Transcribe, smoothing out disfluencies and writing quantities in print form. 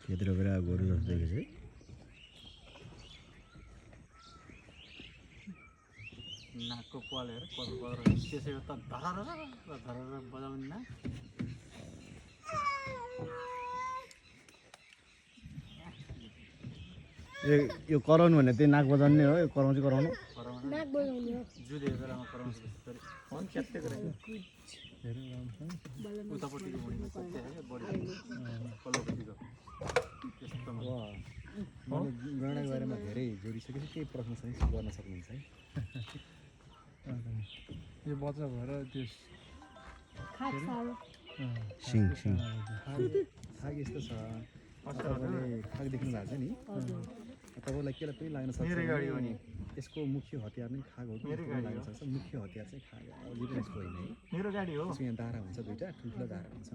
यतिर गएर गोरु जस्तो देखेछ है नाकको पाल हेर कस्तो कदर त्यसैको त धरर बजाउने ना यो कराउनु भने त्यही नाक बजाउने हो यो कराउँ चाहिँ कराउनु नाक बजाउने हो जुधे बेलामा कराउँछ त्यसरी फोन च्यात्ते गरेर उतापट्टिको मुडीमा च्यात्ते है बढी पल्लोपट्टिको त्यस्तोमा मैले गणनाको बारेमा धेरै जोडिसकेपछि केही प्रश्न चाहिँ गर्न सक्नुहुन्छ है यो बच्चा भएर त्यो खाक सारो सिङ खाग यस्तो छ तपाईँले खाग देख्नु भएको छ नि तपाईँलाई केलाई पनि लाग्न सक्छ मेरो गाडी हो नि यसको मुख्य हतियार नै खाग हो कि लाग्न सक्छ मुख्य हतियार चाहिँ खाग हो अघि पनि यसको होइन है मेरो गाडी हो यसको यहाँ दारा हुन्छ दुईवटा ठुल्ठुलो दारा हुन्छ